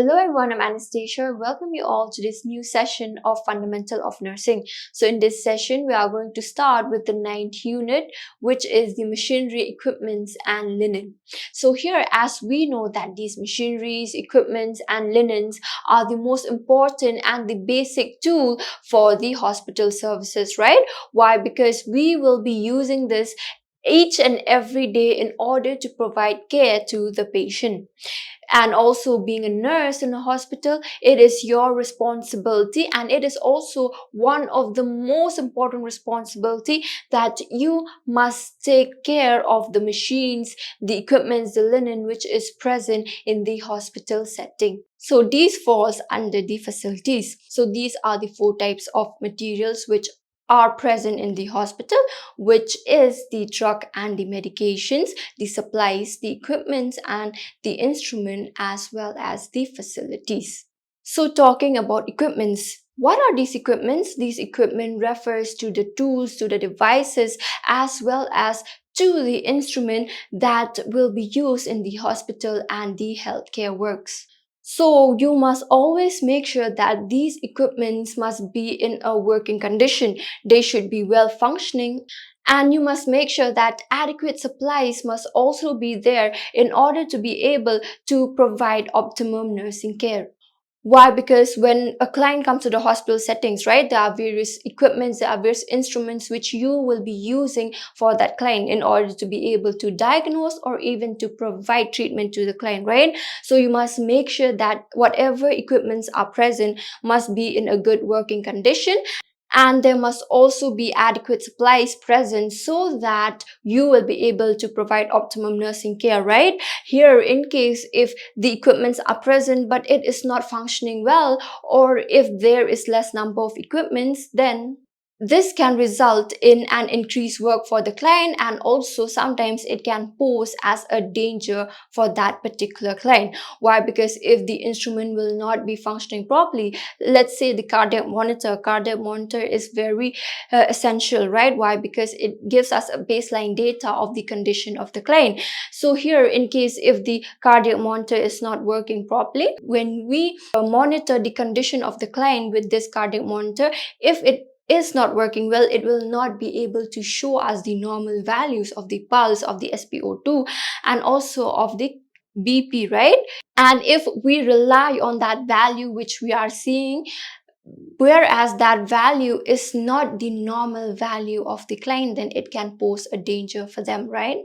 Hello everyone, I'm Anastasia. Welcome you all to this new session of Fundamental of Nursing. So in this session, we are going to start with the ninth unit, which is the machinery, equipments and linen. So here, as we know that these machineries, equipments and linens are the most important and the basic tool for the hospital services, right? Why? Because we will be using this each and every day in order to provide care to the patient. And also, being a nurse in a hospital, it is your responsibility, and it is also one of the most important responsibility that you must take care of the machines, the equipments, the linen which is present in the hospital setting. So these falls under the facilities. So these are the four types of materials which are present in the hospital, which is the drug and the medications, the supplies, the equipments and the instrument, as well as the facilities. So talking about equipments, what are these equipments? These equipment refers to the tools, to the devices, as well as to the instrument that will be used in the hospital and the healthcare works. So you must always make sure that these equipments must be in a working condition. They should be well functioning, and you must make sure that adequate supplies must also be there in order to be able to provide optimum nursing care. Why? Because when a client comes to the hospital settings, right, there are various equipments, there are various instruments which you will be using for that client in order to be able to diagnose or even to provide treatment to the client, right? So you must make sure that whatever equipments are present must be in a good working condition, and there must also be adequate supplies present so that you will be able to provide optimum nursing care, right? Here, in case if the equipments are present but it is not functioning well, or if there is less number of equipments, then this can result in an increased work for the client, and also sometimes it can pose as a danger for that particular client. Why? Because if the instrument will not be functioning properly, let's say the cardiac monitor is very essential, right? Why? Because it gives us a baseline data of the condition of the client. So here, in case if the cardiac monitor is not working properly, when we monitor the condition of the client with this cardiac monitor, if it is not working well, it will not be able to show us the normal values of the pulse, of the SpO2 and also of the BP, right? And if we rely on that value which we are seeing, whereas that value is not the normal value of the client, then it can pose a danger for them, right?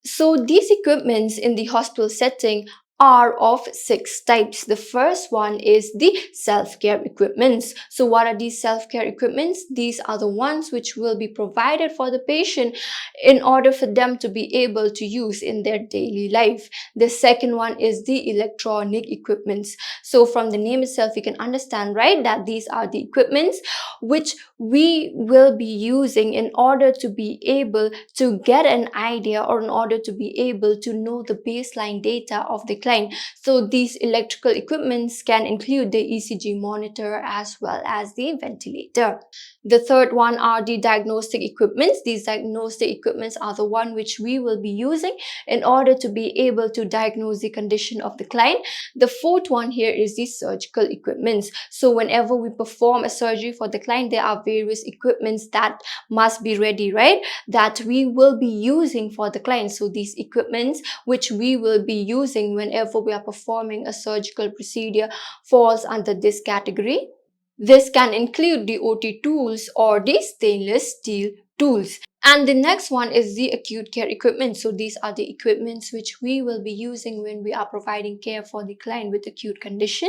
So these equipments in the hospital setting are of 6 types. The first one is the self-care equipments. So what are these self-care equipments? These are the ones which will be provided for the patient in order for them to be able to use in their daily life. The second one is the electronic equipments. So from the name itself, you can understand, right, that these are the equipments which we will be using in order to be able to get an idea, or in order to be able to know the baseline data of the client. So these electrical equipments can include the ECG monitor as well as the ventilator. The third one are the diagnostic equipments. These diagnostic equipments are the one which we will be using in order to be able to diagnose the condition of the client. The fourth one here is the surgical equipments. So whenever we perform a surgery for the client, there are various equipments that must be ready, right, that we will be using for the client. So these equipments which we will be using whenever we are performing a surgical procedure falls under this category. This can include the OT tools or the stainless steel tools. And the next one is the acute care equipment. So these are the equipments which we will be using when we are providing care for the client with acute condition.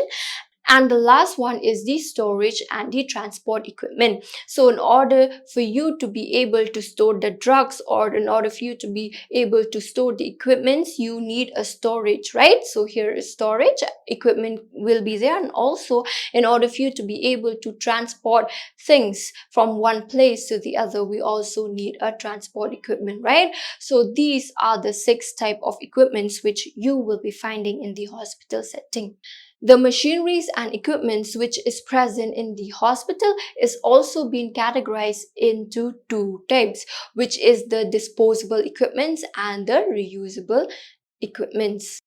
And the last one is the storage and the transport equipment. So in order for you to be able to store the drugs, or in order for you to be able to store the equipments, you need a storage, right? So here is storage equipment will be there. And also, in order for you to be able to transport things from one place to the other, we also need a transport equipment, right? So these are the 6 type of equipments which you will be finding in the hospital setting. The machineries and equipments which is present in the hospital is also being categorized into 2 types, which is the disposable equipments and the reusable equipments.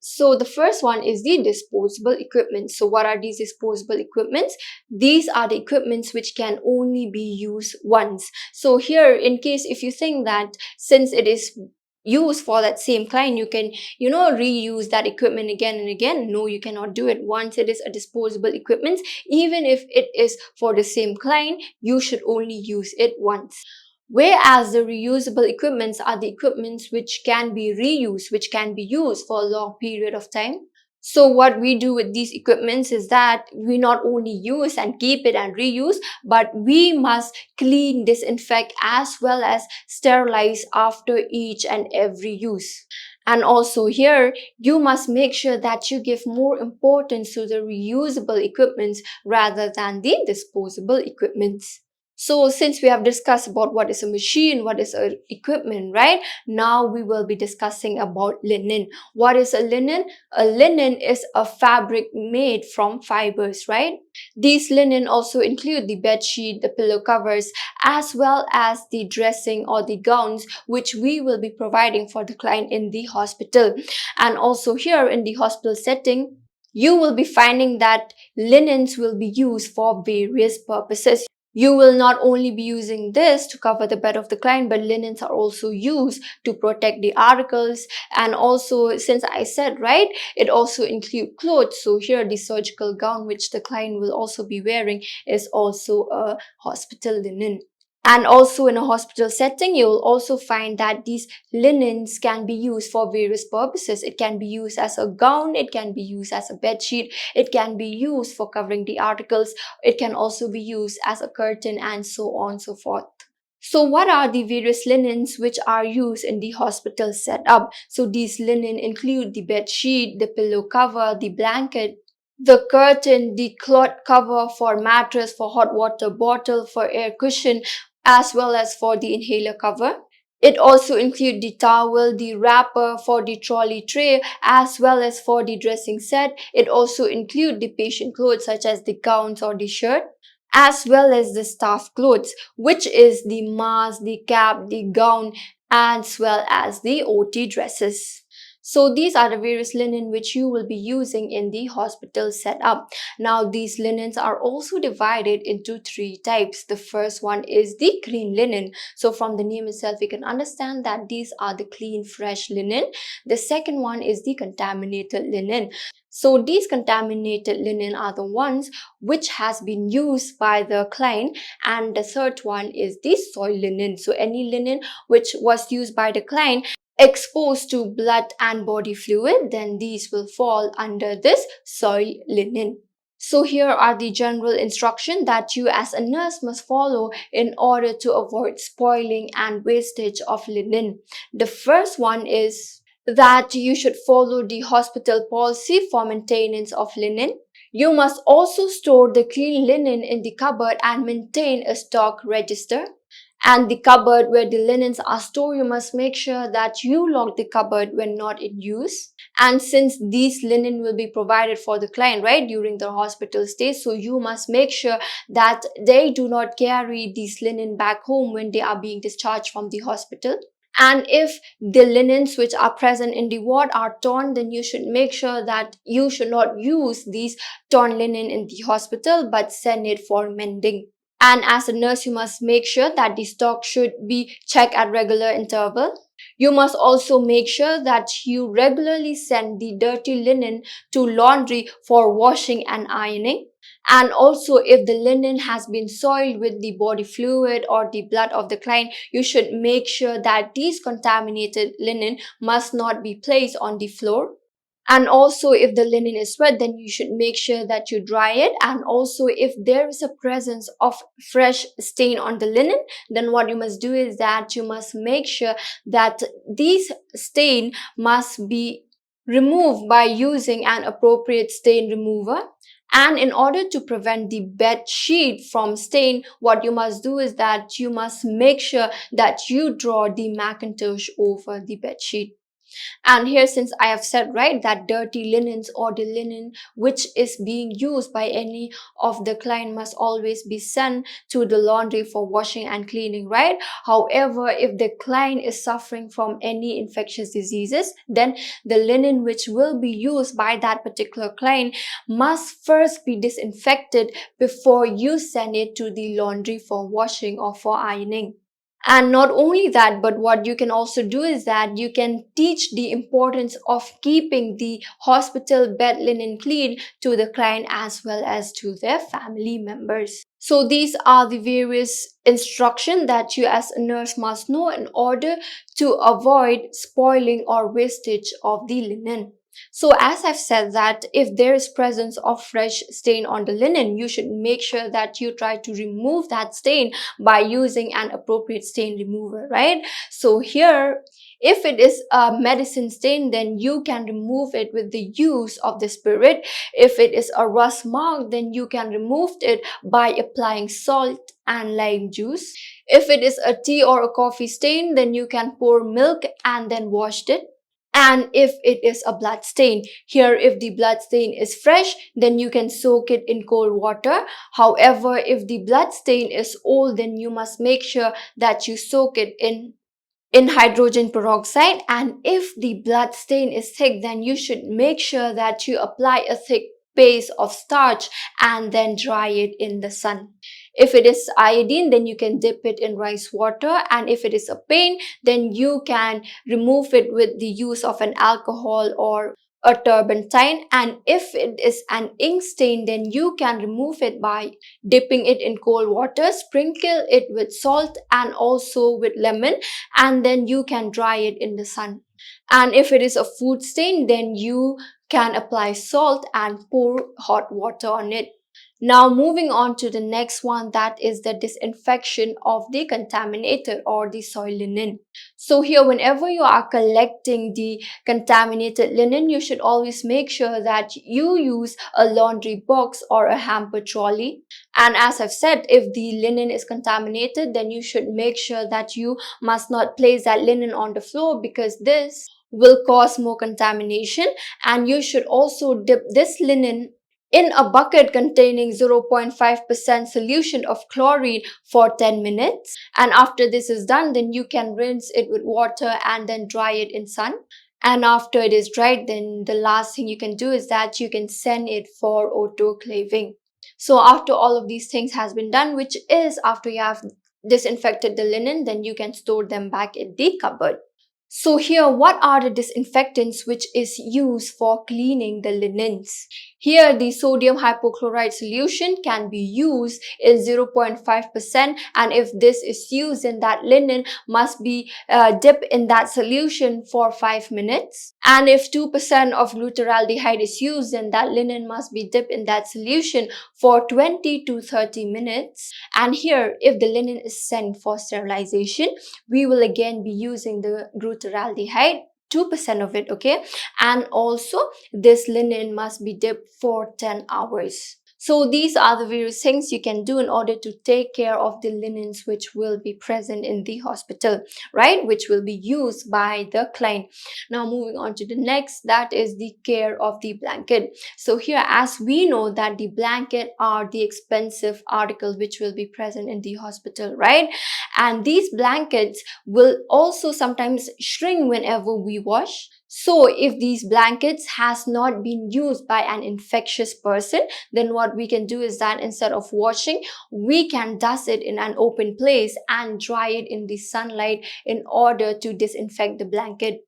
So the first one is the disposable equipment. So what are these disposable equipments? These are the equipments which can only be used once. So here, in case if you think that since it is used for that same client, you can reuse that equipment again and again. No, you cannot do it. Once it is a disposable equipment, even if it is for the same client, you should only use it once. Whereas the reusable equipments are the equipments which can be reused, which can be used for a long period of time. So what we do with these equipments is that we not only use and keep it and reuse, but we must clean, disinfect, as well as sterilize after each and every use. And also here, you must make sure that you give more importance to the reusable equipments rather than the disposable equipments. So since we have discussed about what is a machine, what is a equipment, right? Now we will be discussing about linen. What is a linen? A linen is a fabric made from fibers, right? These linen also include the bed sheet, the pillow covers, as well as the dressing or the gowns, which we will be providing for the client in the hospital. And also here in the hospital setting, you will be finding that linens will be used for various purposes. You will not only be using this to cover the bed of the client, but linens are also used to protect the articles. And also, since I said, right, it also includes clothes. So here the surgical gown which the client will also be wearing is also a hospital linen. And also in a hospital setting, you will also find that these linens can be used for various purposes. It can be used as a gown, it can be used as a bed sheet, it can be used for covering the articles, it can also be used as a curtain, and so on and so forth. So what are the various linens which are used in the hospital setup? So these linen include the bed sheet, the pillow cover, the blanket, the curtain, the cloth cover for mattress, for hot water bottle, for air cushion, as well as for the inhaler cover. It also includes the towel, the wrapper for the trolley tray, as well as for the dressing set. It also includes the patient clothes such as the gowns or the shirt, as well as the staff clothes, which is the mask, the cap, the gown, as well as the OT dresses. So these are the various linen which you will be using in the hospital setup. Now these linens are also divided into three types. The first one is the clean linen. So from the name itself, we can understand that these are the clean, fresh linen. The second one is the contaminated linen. So these contaminated linen are the ones which has been used by the client. And the third one is the soil linen. So any linen which was used by the client exposed to blood and body fluid, then these will fall under this soil linen. So here are the general instructions that you as a nurse must follow in order to avoid spoiling and wastage of linen. The first one is that you should follow the hospital policy for maintenance of linen. You must also store the clean linen in the cupboard and maintain a stock register. And the cupboard where the linens are stored, you must make sure that you lock the cupboard when not in use. And since these linen will be provided for the client, right, during the hospital stay, so you must make sure that they do not carry these linen back home when they are being discharged from the hospital. And if the linens which are present in the ward are torn, then you should make sure that you should not use these torn linen in the hospital, but send it for mending. And as a nurse, you must make sure that the stock should be checked at regular interval. You must also make sure that you regularly send the dirty linen to laundry for washing and ironing. And also, if the linen has been soiled with the body fluid or the blood of the client, you should make sure that these contaminated linen must not be placed on the floor. And also, if the linen is wet, then you should make sure that you dry it. And also, if there is a presence of fresh stain on the linen, then what you must do is that you must make sure that these stain must be removed by using an appropriate stain remover. And in order to prevent the bed sheet from stain, what you must do is that you must make sure that you draw the Macintosh over the bed sheet. And here, since I have said, right, that dirty linens or the linen which is being used by any of the client must always be sent to the laundry for washing and cleaning, right? However, if the client is suffering from any infectious diseases, then the linen which will be used by that particular client must first be disinfected before you send it to the laundry for washing or for ironing. And not only that, but what you can also do is that you can teach the importance of keeping the hospital bed linen clean to the client as well as to their family members. So these are the various instructions that you as a nurse must know in order to avoid spoiling or wastage of the linen. So as I've said that if there is presence of fresh stain on the linen, you should make sure that you try to remove that stain by using an appropriate stain remover, right? So here, if it is a medicine stain, then you can remove it with the use of the spirit. If it is a rust mark, then you can remove it by applying salt and lime juice. If it is a tea or a coffee stain, then you can pour milk and then wash it. And if it is a blood stain, here if the blood stain is fresh, then you can soak it in cold water. However, if the blood stain is old, then you must make sure that you soak it in hydrogen peroxide. And if the blood stain is thick, then you should make sure that you apply a thick paste of starch and then dry it in the sun. If it is iodine, then you can dip it in rice water, and if it is a paint, then you can remove it with the use of an alcohol or a turpentine. And if it is an ink stain, then you can remove it by dipping it in cold water, sprinkle it with salt and also with lemon, and then you can dry it in the sun. And if it is a food stain, then you can apply salt and pour hot water on it. Now moving on to the next one, that is the disinfection of the contaminated or the soil linen. So here, whenever you are collecting the contaminated linen, you should always make sure that you use a laundry box or a hamper trolley. And as I've said, if the linen is contaminated, then you should make sure that you must not place that linen on the floor, because this will cause more contamination. And you should also dip this linen in a bucket containing 0.5% solution of chlorine for 10 minutes. And after this is done, then you can rinse it with water and then dry it in sun. And after it is dried, then the last thing you can do is that you can send it for autoclaving. So after all of these things has been done, which is after you have disinfected the linen, then you can store them back in the cupboard. So here, what are the disinfectants which is used for cleaning the linens? Here, the sodium hypochlorite solution can be used in 0.5%, and if this is used, then that linen must be dipped in that solution for 5 minutes. And if 2% of glutaraldehyde is used, then that linen must be dipped in that solution for 20 to 30 minutes. And here, if the linen is sent for sterilization, we will again be using the glutaraldehyde, 2% of it, okay? And also this linen must be dipped for 10 hours. So these are the various things you can do in order to take care of the linens which will be present in the hospital, right? Which will be used by the client. Now moving on to the next, that is the care of the blanket. So here, as we know that the blanket are the expensive article which will be present in the hospital, right? And these blankets will also sometimes shrink whenever we wash. So if these blankets has not been used by an infectious person, then what we can do is that instead of washing, we can dust it in an open place and dry it in the sunlight in order to disinfect the blanket.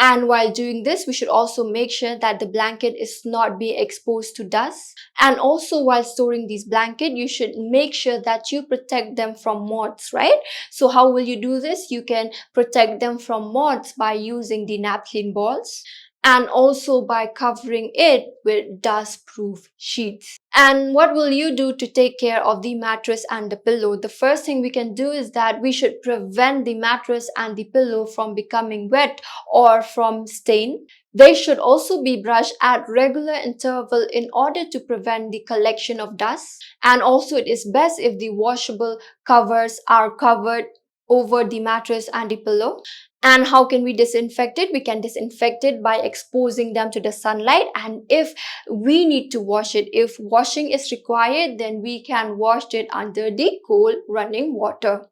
And while doing this, we should also make sure that the blanket is not being exposed to dust. And also while storing these blankets, you should make sure that you protect them from moths, right? So how will you do this? You can protect them from moths by using the napkin balls, and also by covering it with dust-proof sheets. And what will you do to take care of the mattress and the pillow? The first thing we can do is that we should prevent the mattress and the pillow from becoming wet or from stain. They should also be brushed at regular interval in order to prevent the collection of dust. And also it is best if the washable covers are covered over the mattress and the pillow. And how can we disinfect it? We can disinfect it by exposing them to the sunlight. And if we need to wash it, if washing is required, then we can wash it under the cold running water.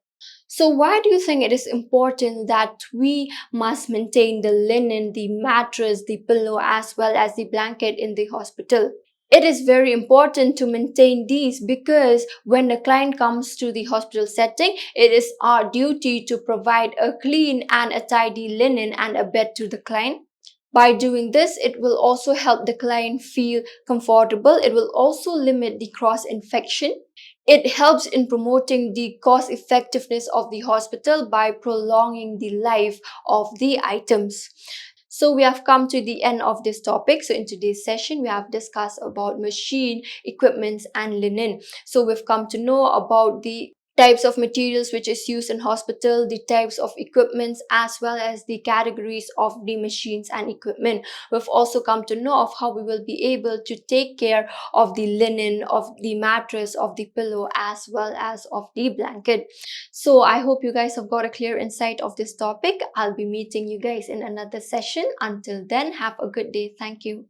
So why do you think it is important that we must maintain the linen, the mattress, the pillow, as well as the blanket in the hospital? It is very important to maintain these because when the client comes to the hospital setting, it is our duty to provide a clean and a tidy linen and a bed to the client. By doing this, it will also help the client feel comfortable. It will also limit the cross infection. It helps in promoting the cost effectiveness of the hospital by prolonging the life of the items. So we have come to the end of this topic. So in today's session, we have discussed about machine, equipments, and linen. So we've come to know about the types of materials which is used in hospital, the types of equipments, as well as the categories of the machines and equipment. We've also come to know of how we will be able to take care of the linen, of the mattress, of the pillow, as well as of the blanket. So I hope you guys have got a clear insight of this topic. I'll be meeting you guys in another session. Until then, have a good day. Thank you.